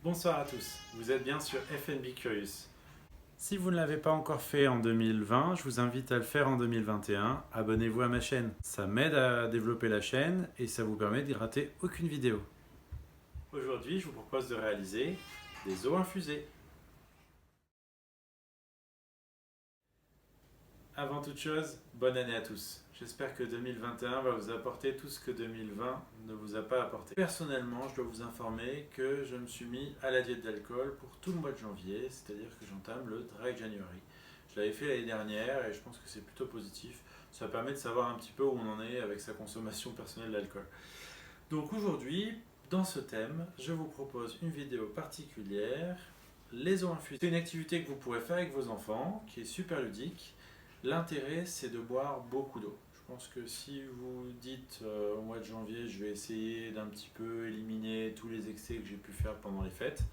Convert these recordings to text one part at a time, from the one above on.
Bonsoir à tous, vous êtes bien sur FNB Curious. Si vous ne l'avez pas encore fait en 2020, je vous invite à le faire en 2021. Abonnez-vous à ma chaîne, ça m'aide à développer la chaîne et ça vous permet d'y rater aucune vidéo. Aujourd'hui, je vous propose de réaliser des eaux infusées. Avant toute chose, bonne année à tous. J'espère que 2021 va vous apporter tout ce que 2020 ne vous a pas apporté. Personnellement, je dois vous informer que je me suis mis à la diète d'alcool pour tout le mois de janvier, c'est-à-dire que j'entame le Dry January. Je l'avais fait l'année dernière et je pense que c'est plutôt positif. Ça permet de savoir un petit peu où on en est avec sa consommation personnelle d'alcool. Donc aujourd'hui, dans ce thème, je vous propose une vidéo particulière, les eaux infusées. C'est une activité que vous pourrez faire avec vos enfants, qui est super ludique. L'intérêt, c'est de boire beaucoup d'eau. Je pense que si vous dites au mois de janvier, je vais essayer d'un petit peu éliminer tous les excès que j'ai pu faire pendant les fêtes,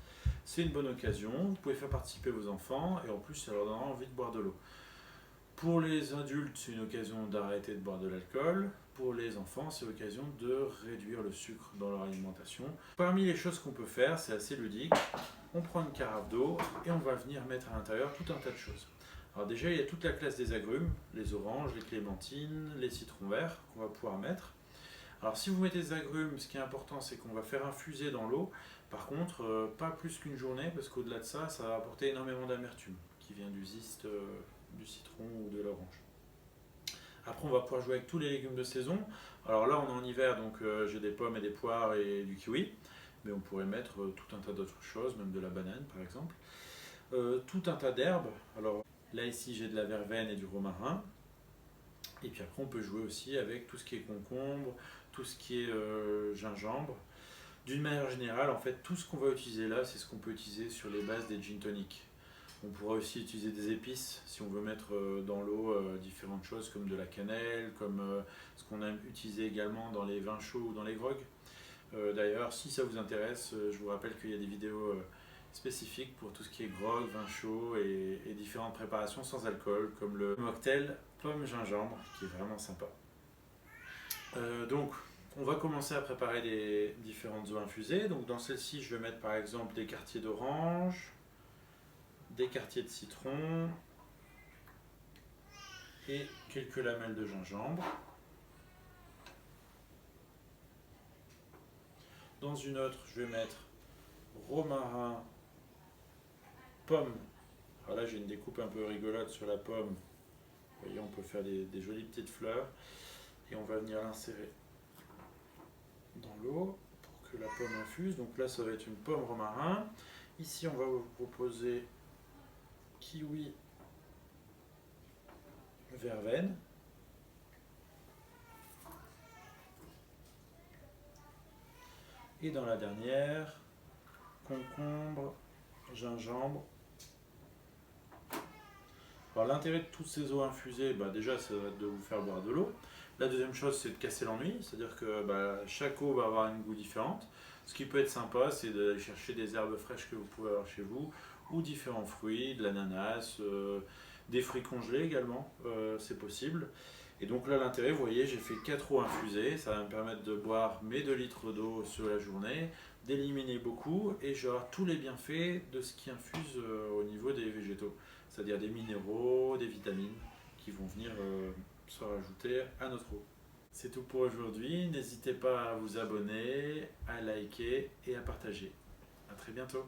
c'est une bonne occasion. Vous pouvez faire participer vos enfants et en plus, ça leur donnera envie de boire de l'eau. Pour les adultes, c'est une occasion d'arrêter de boire de l'alcool. Pour les enfants, c'est l'occasion de réduire le sucre dans leur alimentation. Parmi les choses qu'on peut faire, c'est assez ludique. On prend une carafe d'eau et on va venir mettre à l'intérieur tout un tas de choses. Alors déjà, il y a toute la classe des agrumes, les oranges, les clémentines, les citrons verts qu'on va pouvoir mettre. Alors si vous mettez des agrumes, ce qui est important, c'est qu'on va faire infuser dans l'eau. Par contre, pas plus qu'une journée, parce qu'au-delà de ça, ça va apporter énormément d'amertume, qui vient du zeste du citron ou de l'orange. Après, on va pouvoir jouer avec tous les légumes de saison. Alors là, on est en hiver, donc j'ai des pommes et des poires et du kiwi. Mais on pourrait mettre tout un tas d'autres choses, même de la banane par exemple. Tout un tas d'herbes. Alors là ici j'ai de la verveine et du romarin. Et puis après on peut jouer aussi avec tout ce qui est concombre, tout ce qui est gingembre. D'une manière générale, en fait, tout ce qu'on va utiliser là, c'est ce qu'on peut utiliser sur les bases des gin tonic. On pourra aussi utiliser des épices si on veut mettre dans l'eau différentes choses comme de la cannelle, comme ce qu'on aime utiliser également dans les vins chauds ou dans les grogs. D'ailleurs, si ça vous intéresse, je vous rappelle qu'il y a des vidéos spécifiques pour tout ce qui est grog, vin chaud et différentes préparations sans alcool, comme le mocktail pomme gingembre, qui est vraiment sympa. Donc, on va commencer à préparer les différentes eaux infusées. Donc, dans celle-ci, je vais mettre par exemple des quartiers d'orange, des quartiers de citron et quelques lamelles de gingembre. Dans une autre, je vais mettre romarin, pomme. Alors là, j'ai une découpe un peu rigolote sur la pomme. Vous voyez, on peut faire des jolies petites fleurs. Et on va venir l'insérer dans l'eau pour que la pomme infuse. Donc là, ça va être une pomme romarin. Ici, on va vous proposer kiwi, verveine. Et dans la dernière, concombre, gingembre. Alors l'intérêt de toutes ces eaux infusées, déjà ça va être de vous faire boire de l'eau. La deuxième chose, c'est de casser l'ennui, c'est-à-dire que chaque eau va avoir une goût différente. Ce qui peut être sympa, c'est d'aller chercher des herbes fraîches que vous pouvez avoir chez vous, ou différents fruits, de l'ananas, des fruits congelés également, c'est possible. Et donc là, l'intérêt, vous voyez, j'ai fait 4 eaux infusées, ça va me permettre de boire mes 2 litres d'eau sur la journée, d'éliminer beaucoup, et j'aurai tous les bienfaits de ce qui infuse au niveau des végétaux, c'est-à-dire des minéraux, des vitamines qui vont venir se rajouter à notre eau. C'est tout pour aujourd'hui, n'hésitez pas à vous abonner, à liker et à partager. A très bientôt.